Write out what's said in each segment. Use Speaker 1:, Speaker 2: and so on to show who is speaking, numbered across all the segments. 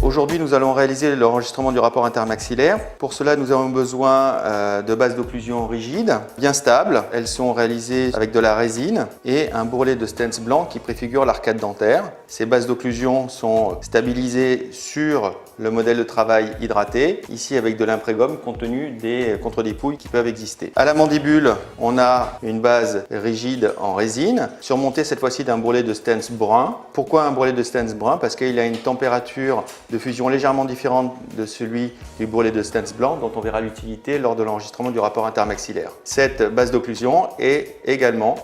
Speaker 1: Aujourd'hui, nous allons réaliser l'enregistrement du rapport intermaxillaire. Pour cela, nous avons besoin de bases d'occlusion rigides, bien stables. Elles sont réalisées avec de la résine et un bourrelet de stents blanc qui préfigure l'arcade dentaire. Ces bases d'occlusion sont stabilisées sur le modèle de travail hydraté, ici avec de l'imprégum compte tenu des contre-dépouilles qui peuvent exister. À la mandibule, on a une base rigide en résine, surmontée cette fois-ci d'un bourrelet de stents brun. Pourquoi un bourrelet de stents brun? Parce qu'il a une température de fusion légèrement différente de celui du bourrelet de stents blanc, dont on verra l'utilité lors de l'enregistrement du rapport intermaxillaire. Cette base d'occlusion est également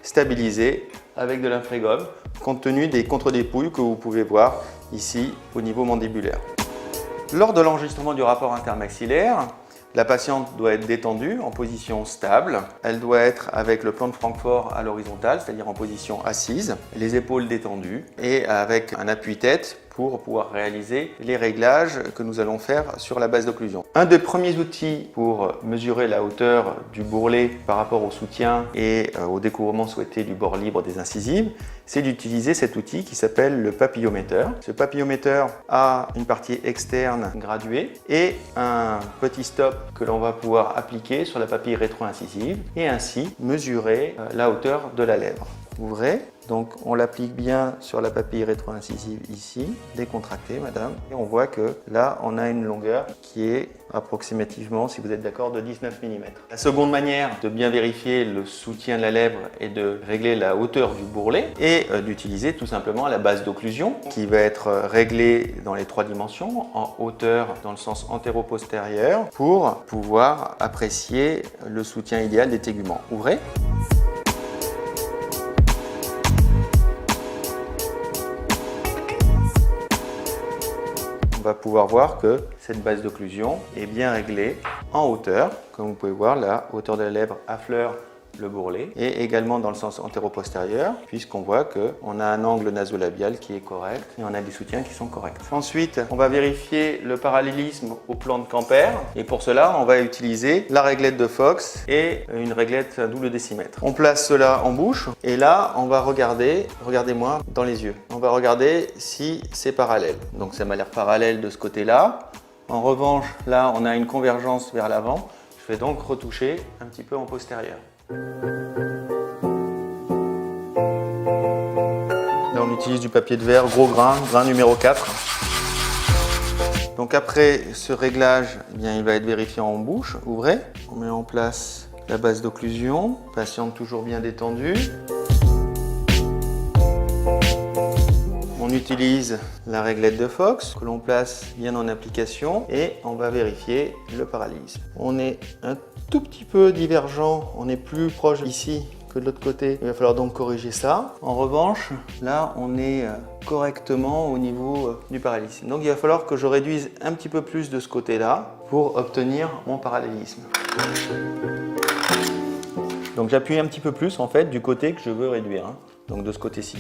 Speaker 1: stabilisée avec de l'imprégum, compte tenu des contre-dépouilles que vous pouvez voir ici au niveau mandibulaire. Lors de l'enregistrement du rapport intermaxillaire, la patiente doit être détendue en position stable. Elle doit être avec le plan de Francfort à l'horizontale, c'est-à-dire en position assise, les épaules détendues et avec un appui-tête pour pouvoir réaliser les réglages que nous allons faire sur la base d'occlusion. Un des premiers outils pour mesurer la hauteur du bourrelet par rapport au soutien et au découvrement souhaité du bord libre des incisives, c'est d'utiliser cet outil qui s'appelle le papillomètre. Ce papillomètre a une partie externe graduée et un petit stop que l'on va pouvoir appliquer sur la papille rétro-incisive et ainsi mesurer la hauteur de la lèvre. Ouvrez, donc on l'applique bien sur la papille rétro-incisive ici, décontractée madame, et on voit que là on a une longueur qui est approximativement, si vous êtes d'accord, de 19 mm. La seconde manière de bien vérifier le soutien de la lèvre est de régler la hauteur du bourrelet et d'utiliser tout simplement la base d'occlusion qui va être réglée dans les 3 dimensions, en hauteur dans le sens antéro-postérieur pour pouvoir apprécier le soutien idéal des téguments. Ouvrez. On va pouvoir voir que cette base d'occlusion est bien réglée en hauteur. Comme vous pouvez voir, la hauteur de la lèvre affleure le bourrelet et également dans le sens antéro-postérieur puisqu'on voit qu'on a un angle nasolabial qui est correct et on a des soutiens qui sont corrects. Ensuite, on va vérifier le parallélisme au plan de Camper et pour cela, on va utiliser la réglette de Fox et une réglette à double décimètre. On place cela en bouche et là, on va regarder, regardez-moi dans les yeux, on va regarder si c'est parallèle. Donc ça m'a l'air parallèle de ce côté-là. En revanche, là, on a une convergence vers l'avant. Je vais donc retoucher un petit peu en postérieur. Là, on utilise du papier de verre gros grain, grain numéro 4. Donc après ce réglage, eh bien, il va être vérifié en bouche. Ouvrez, on met en place la base d'occlusion, patiente toujours bien détendue. On utilise la réglette de Fox que l'on place bien en application et on va vérifier le parallélisme. On est un tout petit peu divergent, on est plus proche ici que de l'autre côté. Il va falloir donc corriger ça. En revanche, là on est correctement au niveau du parallélisme. Donc il va falloir que je réduise un petit peu plus de ce côté-là pour obtenir mon parallélisme. Donc j'appuie un petit peu plus en fait du côté que je veux réduire, hein. Donc de ce côté-ci.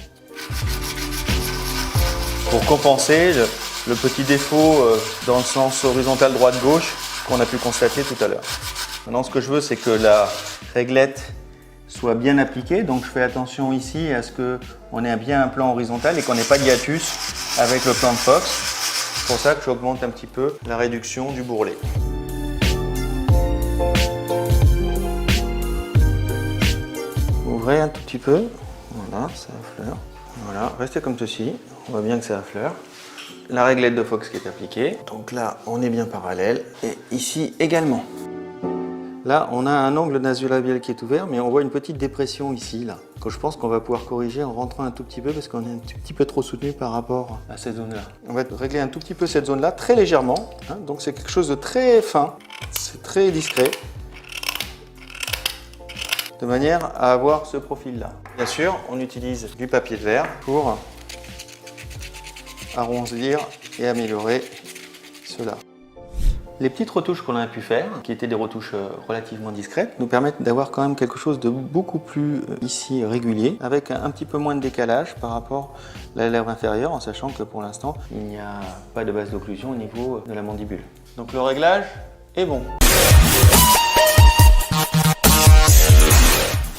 Speaker 1: Pour compenser le petit défaut dans le sens horizontal droite-gauche qu'on a pu constater tout à l'heure. Maintenant, ce que je veux, c'est que la réglette soit bien appliquée. Donc, je fais attention ici à ce qu'on ait bien un plan horizontal et qu'on n'ait pas de hiatus avec le plan de Fox. C'est pour ça que j'augmente un petit peu la réduction du bourrelet. Ouvrez un tout petit peu. Voilà, ça affleure. Voilà, restez comme ceci. On voit bien que ça affleure. La réglette de Fox qui est appliquée. Donc là, on est bien parallèle. Et ici également. Là, on a un angle nasolabial qui est ouvert, mais on voit une petite dépression ici, là, que je pense qu'on va pouvoir corriger en rentrant un tout petit peu parce qu'on est un tout petit peu trop soutenu par rapport à cette zone-là. On va régler un tout petit peu cette zone-là, très légèrement, hein, donc c'est quelque chose de très fin, c'est très discret, de manière à avoir ce profil-là. Bien sûr, on utilise du papier de verre pour arrondir et améliorer cela. Les petites retouches qu'on a pu faire, qui étaient des retouches relativement discrètes, nous permettent d'avoir quand même quelque chose de beaucoup plus ici régulier, avec un petit peu moins de décalage par rapport à la lèvre inférieure, en sachant que pour l'instant, il n'y a pas de base d'occlusion au niveau de la mandibule. Donc le réglage est bon.